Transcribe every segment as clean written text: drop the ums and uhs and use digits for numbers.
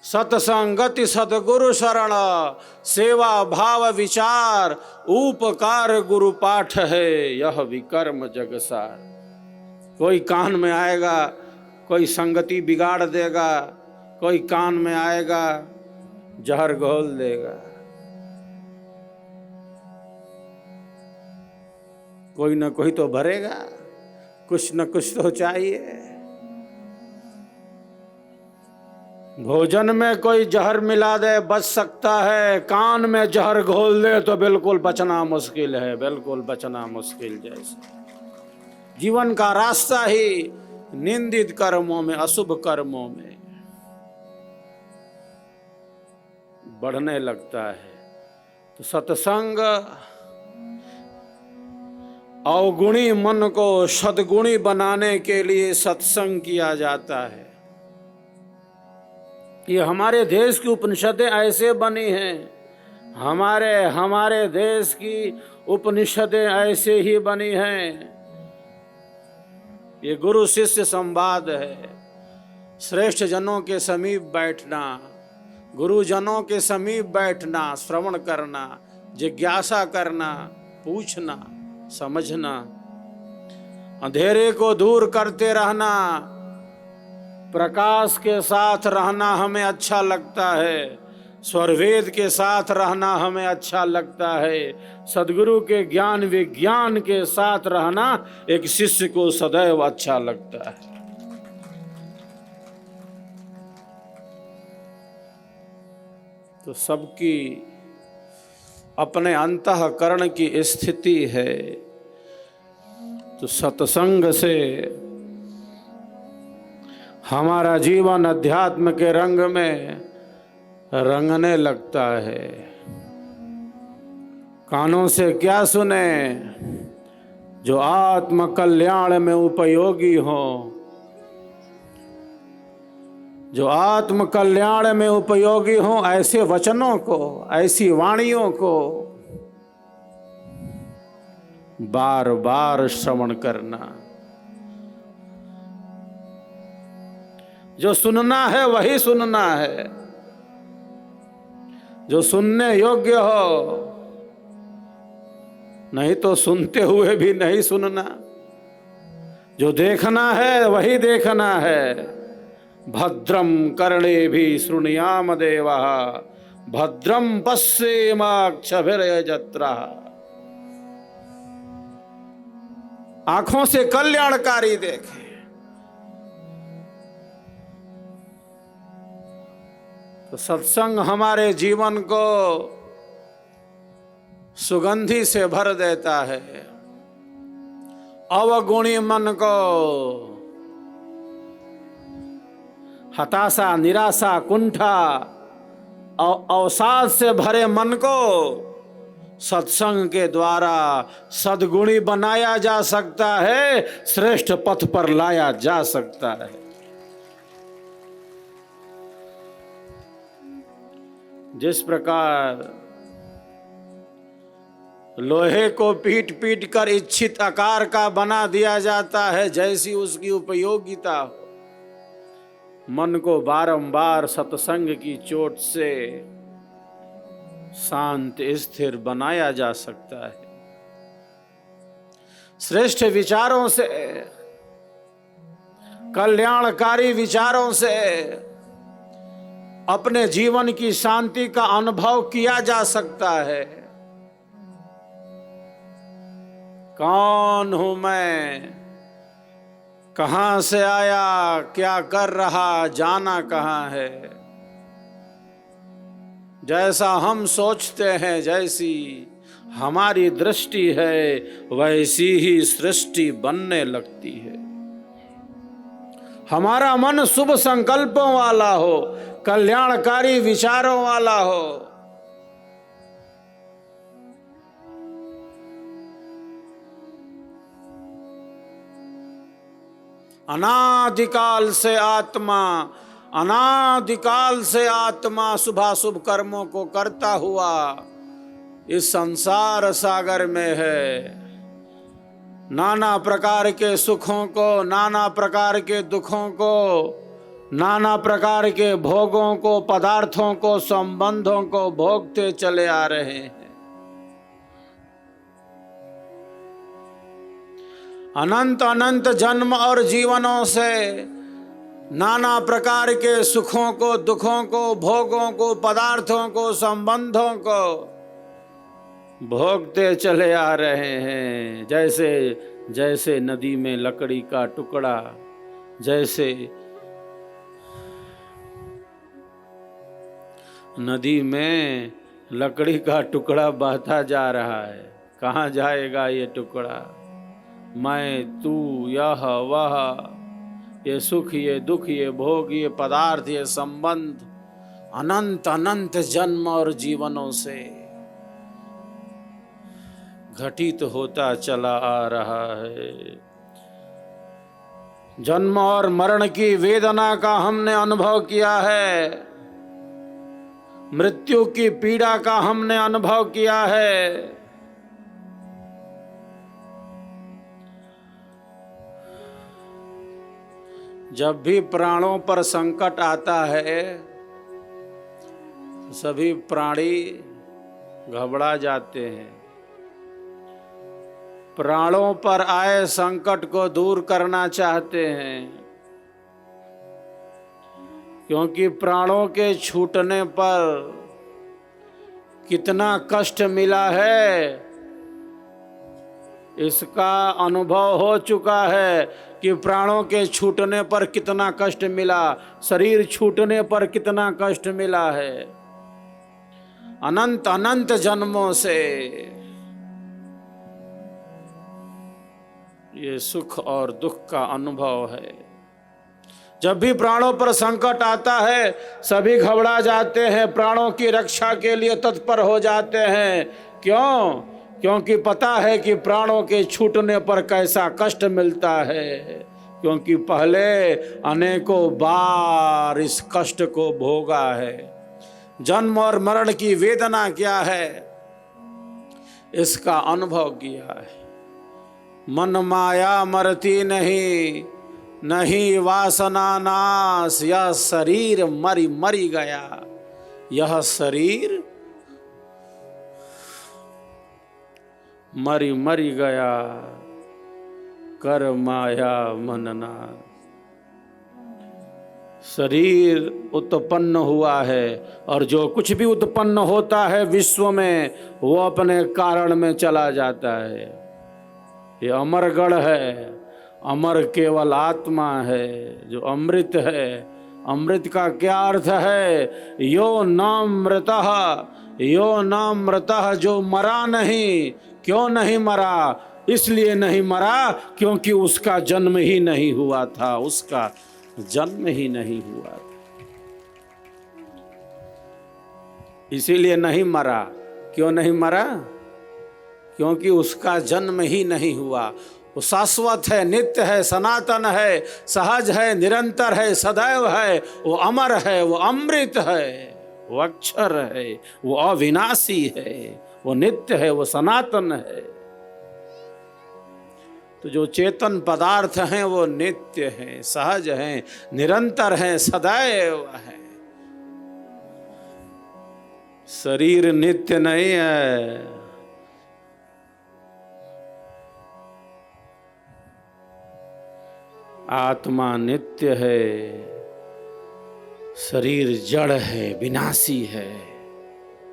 सतसंगति सदगुरु शरण, सेवा भाव विचार, उपकार गुरु पाठ है, यह विकर्म जगसार। कोई कान में आएगा, कोई संगति बिगाड़ देगा, कोई कान में आएगा जहर घोल देगा, कोई न कोई तो भरेगा, कुछ न कुछ तो चाहिए। भोजन में कोई जहर मिला दे बच सकता है, कान में जहर घोल दे तो बिल्कुल बचना मुश्किल है, बिल्कुल बचना मुश्किल। जैसे जीवन का रास्ता ही निंदित कर्मों में, अशुभ कर्मों में बढ़ने लगता है। तो सत्संग अवगुणी मन को सद्गुणी बनाने के लिए सत्संग किया जाता है। ये हमारे देश की उपनिषदें ऐसे बनी हैं, हमारे देश की उपनिषदें ऐसे ही बनी हैं। ये गुरु शिष्य संवाद है। श्रेष्ठ जनों के समीप बैठना, गुरुजनों के समीप बैठना, श्रवण करना, जिज्ञासा करना, पूछना, समझना, अंधेरे को दूर करते रहना, प्रकाश के साथ रहना हमें अच्छा लगता है, स्वरवेद के साथ रहना हमें अच्छा लगता है, सदगुरु के ज्ञान विज्ञान के साथ रहना एक शिष्य को सदैव अच्छा लगता है। तो सबकी अपने अंतःकरण की स्थिति है। तो सत्संग से हमारा जीवन अध्यात्म के रंग में रंगने लगता है। कानों से क्या सुने? जो आत्म कल्याण में उपयोगी हो, जो आत्म कल्याण में उपयोगी हो, ऐसे वचनों को, ऐसी वाणियों को बार बार श्रवण करना। जो सुनना है वही सुनना है, जो सुनने योग्य हो, नहीं तो सुनते हुए भी नहीं सुनना। जो देखना है वही देखना है। भद्रम कर्णेभिः शृणुयाम देवः, भद्रम पश्येमाक्षभिर्यजत्राः। आंखों से कल्याणकारी देखें। तो सत्संग हमारे जीवन को सुगंधि से भर देता है। अवगुणी मन को, हताशा, निराशा, कुंठा, अवसाद से भरे मन को सत्संग के द्वारा सद्गुणी बनाया जा सकता है, श्रेष्ठ पथ पर लाया जा सकता है। जिस प्रकार लोहे को पीट पीट कर इच्छित आकार का बना दिया जाता है, जैसी उसकी उपयोगिता हो, मन को बारंबार सत्संग की चोट से शांत स्थिर बनाया जा सकता है। श्रेष्ठ विचारों से, कल्याणकारी विचारों से अपने जीवन की शांति का अनुभव किया जा सकता है। कौन हूं मैं, कहां से आया, क्या कर रहा, जाना कहां है। जैसा हम सोचते हैं, जैसी हमारी दृष्टि है, वैसी ही सृष्टि बनने लगती है। हमारा मन शुभ संकल्पों वाला हो, कल्याणकारी विचारों वाला हो, अनादिकाल से आत्मा शुभाशुभ कर्मों को करता हुआ इस संसार सागर में है। नाना प्रकार के सुखों को, नाना प्रकार के दुखों को नाना प्रकार के भोगों को, पदार्थों को, संबंधों को भोगते चले आ रहे हैं। अनंत अनंत जन्म और जीवनों से नाना प्रकार के सुखों को, दुखों को, भोगों को, पदार्थों को, संबंधों को भोगते चले आ रहे हैं। जैसे जैसे नदी में लकड़ी का टुकड़ा, जैसे नदी में लकड़ी का टुकड़ा बहता जा रहा है। कहाँ जाएगा ये टुकड़ा? मैं, तू, यह वह, ये सुख, ये दुख, ये भोग, ये पदार्थ, ये संबंध अनंत अनंत जन्म और जीवनों से घटित होता चला आ रहा है। जन्म और मरण की वेदना का हमने अनुभव किया है, मृत्यु की पीड़ा का हमने अनुभव किया है। जब भी प्राणों पर संकट आता है, सभी प्राणी घबरा जाते हैं। प्राणों पर आए संकट को दूर करना चाहते हैं, क्योंकि प्राणों के छूटने पर कितना कष्ट मिला है इसका अनुभव हो चुका है कि प्राणों के छूटने पर कितना कष्ट मिला, शरीर छूटने पर कितना कष्ट मिला है। अनंत अनंत जन्मों से ये सुख और दुख का अनुभव है। जब भी प्राणों पर संकट आता है, सभी घबरा जाते हैं, प्राणों की रक्षा के लिए तत्पर हो जाते हैं। क्यों? क्योंकि पता है कि प्राणों के छूटने पर कैसा कष्ट मिलता है, क्योंकि पहले अनेकों बार इस कष्ट को भोगा है। जन्म और मरण की वेदना क्या है, इसका अनुभव किया है। मन माया मरती नहीं, नहीं वासना नाश, यह शरीर मरी मरी गया। यह शरीर मरी मरी गया, कर माया मनना। शरीर उत्पन्न हुआ है, और जो कुछ भी उत्पन्न होता है विश्व में, वो अपने कारण में चला जाता है। ये अमरगढ़ है, अमर केवल आत्मा है जो अमृत है। अमृत का क्या अर्थ है? यो नामृतः, यो नामृतः, जो मरा नहीं। क्यों नहीं मरा? इसलिए नहीं मरा क्योंकि उसका जन्म ही नहीं हुआ था, उसका जन्म ही नहीं हुआ था, इसीलिए नहीं मरा। क्यों नहीं मरा? क्योंकि उसका जन्म ही नहीं हुआ। वो शाश्वत है, नित्य है, सनातन है, सहज है, निरंतर है, सदैव है, वो अमर है, वो अमृत है, वो अक्षर है, वो अविनाशी है, वो नित्य है, वो सनातन है। तो जो चेतन पदार्थ हैं वो नित्य हैं, सहज हैं, निरंतर हैं, सदैव हैं। शरीर नित्य नहीं है। आत्मा नित्य है, शरीर जड़ है, विनाशी है,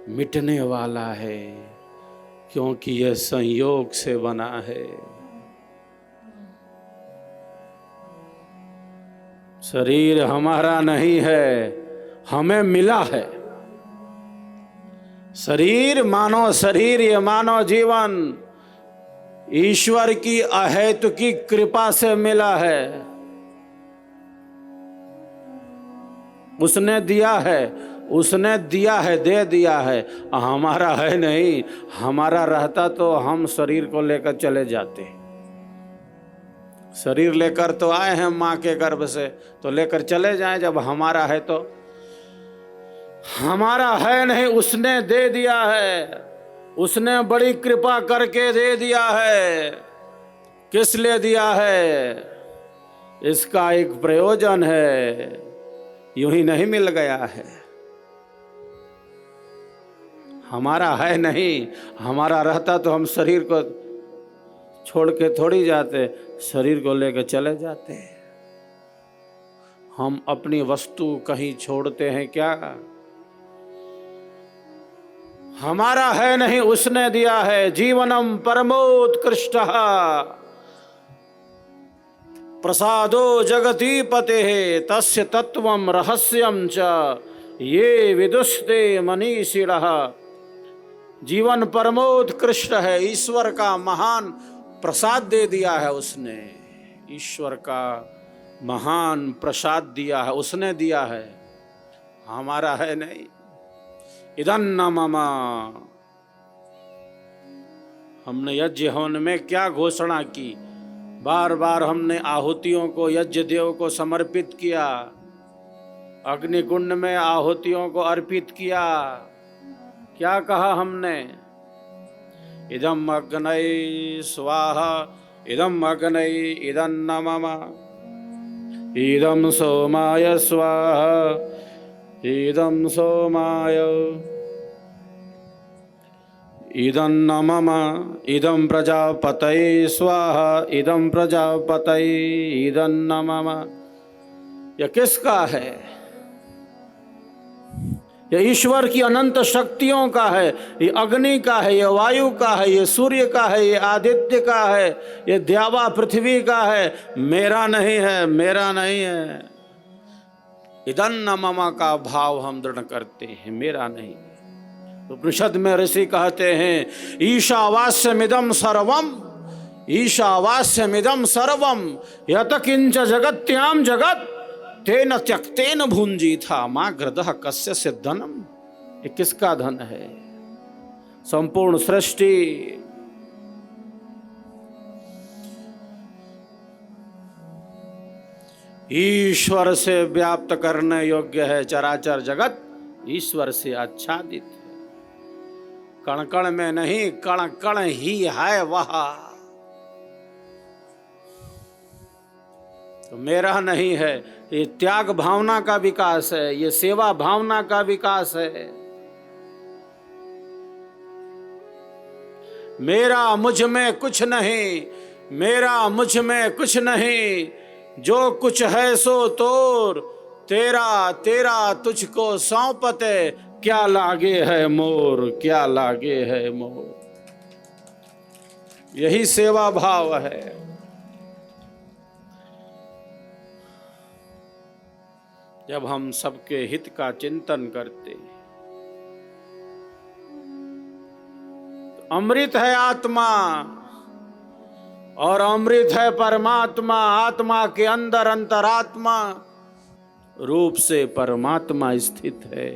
मिटने वाला है, क्योंकि यह संयोग से बना है। शरीर हमारा नहीं है, हमें मिला है। शरीर, मानव शरीर, ये मानव जीवन ईश्वर की अहेतुकी कृपा से मिला है। उसने दिया है, उसने दिया है, दे दिया है, हमारा है नहीं। हमारा रहता तो हम शरीर को लेकर चले जाते। शरीर लेकर तो आए हैं माँ के गर्भ से, तो लेकर चले जाएं। जब हमारा है तो हमारा है नहीं, उसने दे दिया है, उसने बड़ी कृपा करके दे दिया है। किस लिए दिया है? इसका एक प्रयोजन है। यूं ही नहीं मिल गया है, हमारा है नहीं। हमारा रहता तो हम शरीर को छोड़ के थोड़ी जाते, शरीर को लेकर चले जाते। हम अपनी वस्तु कहीं छोड़ते हैं क्या? हमारा है नहीं, उसने दिया है। जीवनम परमोत्कृष्टः प्रसादो जगती पते तस्य तत्वम रहस्यम च ये विदुषते मनीषिणः। जीवन परमोत्कृष्ट है, ईश्वर का महान प्रसाद दे दिया है उसने। ईश्वर का महान प्रसाद दिया है, उसने दिया है, हमारा है नहीं। इदन्न मम। हमने यज्ञ हवन में क्या घोषणा की? बार बार हमने आहुतियों को यज्ञ देव को समर्पित किया, अग्निकुंड में आहुतियों को अर्पित किया। क्या कहा हमने? इदम अग्नये स्वाहा, इदम अग्नये इदन्न मम, इदम सोमाय स्वाहा, इदम सोमाय, इदन्न मम, इदम प्रजापतये स्वाहा, इदम प्रजापतये इदन्न मम। यह किसका है? यह ईश्वर की अनंत शक्तियों का है। ये अग्नि का है, ये वायु का है, ये सूर्य का है, ये आदित्य का है, ये द्यावा पृथ्वी का है। मेरा नहीं है, मेरा नहीं है। इदन्न मम का भाव हम दृढ़ करते हैं, मेरा नहीं। उपनिषद में ऋषि कहते हैं ईशावास्यमिदं सर्वम, ईशावास्यमिदं सर्वम यत किंच जगत्याम जगत तेन त्यक्तेन भुंजी था माँ गृदः कस्य से धनम। ये किसका धन है? संपूर्ण सृष्टि ईश्वर से व्याप्त करने योग्य है। चराचर जगत ईश्वर से आच्छादित है। कण कण में नहीं, कण कण ही है वह। तो मेरा नहीं है। ये त्याग भावना का विकास है, ये सेवा भावना का विकास है। मेरा मुझ में कुछ नहीं, मेरा मुझ में कुछ नहीं। जो कुछ है सो तोर, तेरा तेरा तुझको सौंपते। क्या लागे है मोर, क्या लागे है मोर। यही सेवा भाव है। जब हम सबके हित का चिंतन करते हैं, तो अमृत है आत्मा और अमृत है परमात्मा। आत्मा के अंदर अंतरात्मा रूप से परमात्मा स्थित है।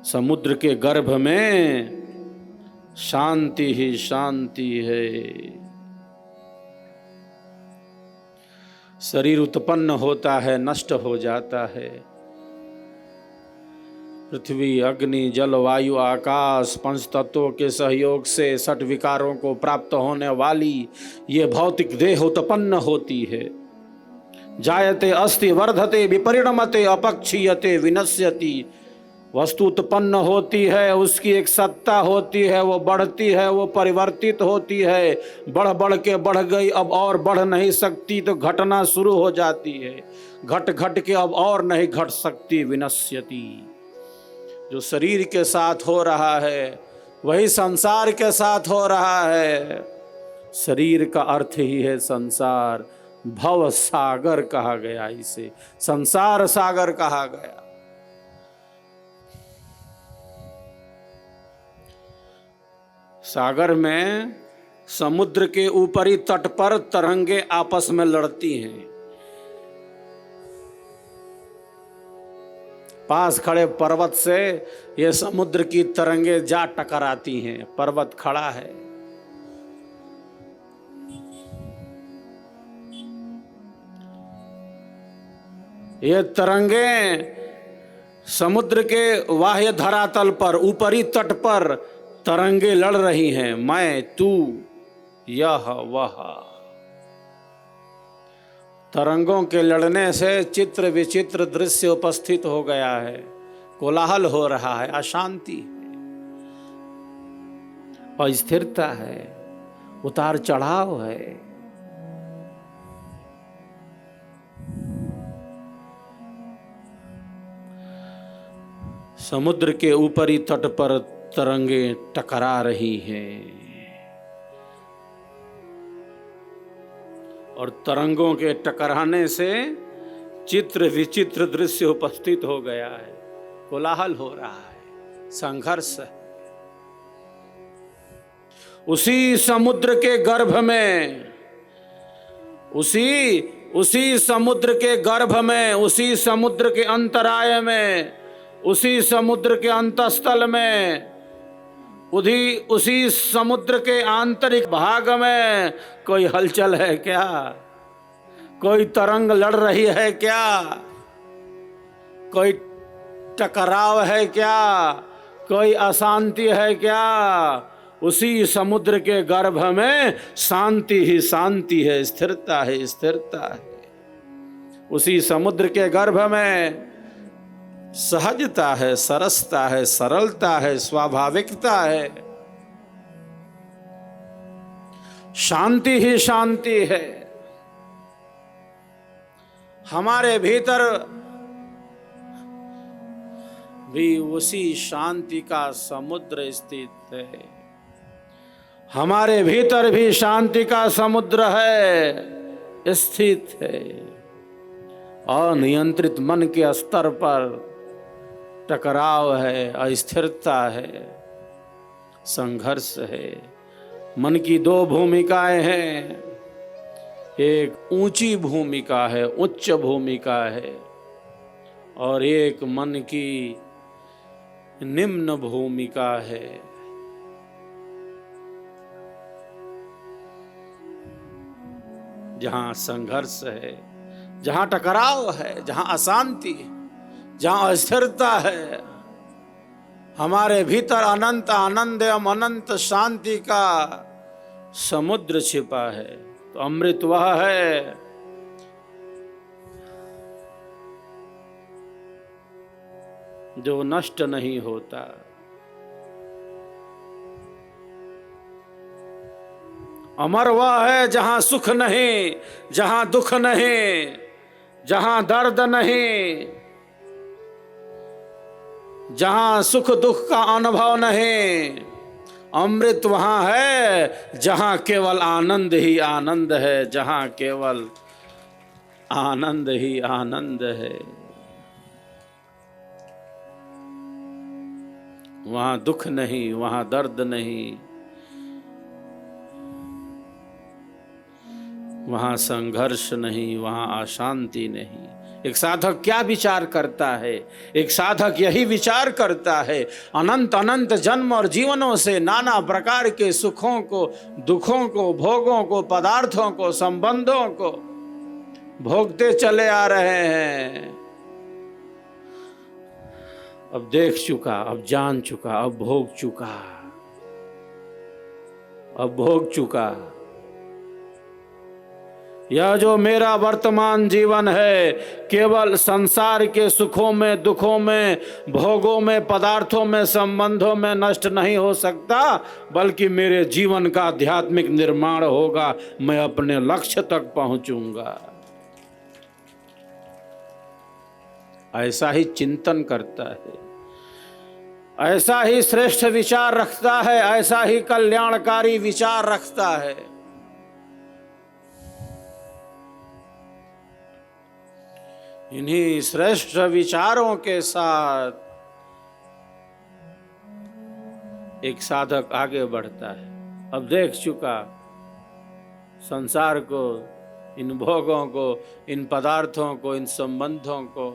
समुद्र के गर्भ में शांति ही शांति है। शरीर उत्पन्न होता है, नष्ट हो जाता है। पृथ्वी, अग्नि, जल, वायु, आकाश, पंच तत्वों के सहयोग से षट विकारों को प्राप्त होने वाली ये भौतिक देह उत्पन्न होती है। जायते अस्ति वर्धते विपरिणमते अपक्षीयते विनश्यति। वस्तु उत्पन्न होती है, उसकी एक सत्ता होती है, वो बढ़ती है, वो परिवर्तित होती है। बढ़ बढ़ के बढ़ गई, अब और बढ़ नहीं सकती तो घटना शुरू हो जाती है। घट घट के अब और नहीं घट सकती, विनश्यति। जो शरीर के साथ हो रहा है वही संसार के साथ हो रहा है। शरीर का अर्थ ही है संसार। भव सागर कहा गया, इसे संसार सागर कहा गया। सागर में समुद्र के ऊपरी तट पर तरंगे आपस में लड़ती हैं। पास खड़े पर्वत से ये समुद्र की तरंगे जा टकराती हैं। पर्वत खड़ा है, ये तरंगे समुद्र के बाह्य धरातल पर, ऊपरी तट पर तरंगे लड़ रही हैं। मैं, तू, यह, वह। तरंगों के लड़ने से चित्र विचित्र दृश्य उपस्थित हो गया है, कोलाहल हो रहा है, अशांति है, अस्थिरता है, उतार चढ़ाव है। समुद्र के ऊपरी तट पर तरंगे टकरा रही हैं और तरंगों के टकराने से चित्र विचित्र दृश्य उपस्थित हो गया है, कोलाहल हो रहा है, संघर्ष है। उसी समुद्र के गर्भ में, उसी समुद्र के गर्भ में, उसी समुद्र के अंतराय में, उसी समुद्र के अंतस्थल में, उसी समुद्र के आंतरिक भाग में कोई हलचल है क्या? कोई तरंग लड़ रही है क्या? कोई टकराव है क्या? कोई अशांति है क्या? उसी समुद्र के गर्भ में शांति ही शांति है, स्थिरता है, स्थिरता है। उसी समुद्र के गर्भ में सहजता है, सरसता है, सरलता है, स्वाभाविकता है, शांति ही शांति है। हमारे भीतर भी उसी शांति का समुद्र स्थित है, हमारे भीतर भी शांति का समुद्र है, स्थित है। अनियंत्रित मन के स्तर पर टकराव है, अस्थिरता है, संघर्ष है। मन की दो भूमिकाएं हैं, एक ऊंची भूमिका है, उच्च भूमिका है, और एक मन की निम्न भूमिका है। जहां संघर्ष है, जहां टकराव है, जहां अशांति है, जहां अस्थिरता है, हमारे भीतर अनंत आनंद एवं अनंत शांति का समुद्र छिपा है। तो अमृत वह है जो नष्ट नहीं होता, अमर वह है जहां सुख नहीं, जहां दुख नहीं, जहां दर्द नहीं, जहां सुख दुख का अनुभव नहीं। अमृत वहां है जहां केवल आनंद ही आनंद है, जहां केवल आनंद ही आनंद है। वहां दुख नहीं, वहां दर्द नहीं, वहां संघर्ष नहीं, वहां अशांति नहीं। एक साधक क्या विचार करता है? एक साधक यही विचार करता है, अनंत अनंत जन्म और जीवनों से नाना प्रकार के सुखों को, दुखों को, भोगों को, पदार्थों को, संबंधों को भोगते चले आ रहे हैं। अब देख चुका, अब जान चुका, अब भोग चुका, अब भोग चुका। यह जो मेरा वर्तमान जीवन है केवल संसार के सुखों में, दुखों में, भोगों में, पदार्थों में, संबंधों में नष्ट नहीं हो सकता, बल्कि मेरे जीवन का आध्यात्मिक निर्माण होगा। मैं अपने लक्ष्य तक पहुंचूंगा। ऐसा ही चिंतन करता है, ऐसा ही श्रेष्ठ विचार रखता है, ऐसा ही कल्याणकारी विचार रखता है। इन्हीं श्रेष्ठ विचारों के साथ एक साधक आगे बढ़ता है। अब देख चुका संसार को, इन भोगों को, इन पदार्थों को, इन संबंधों को,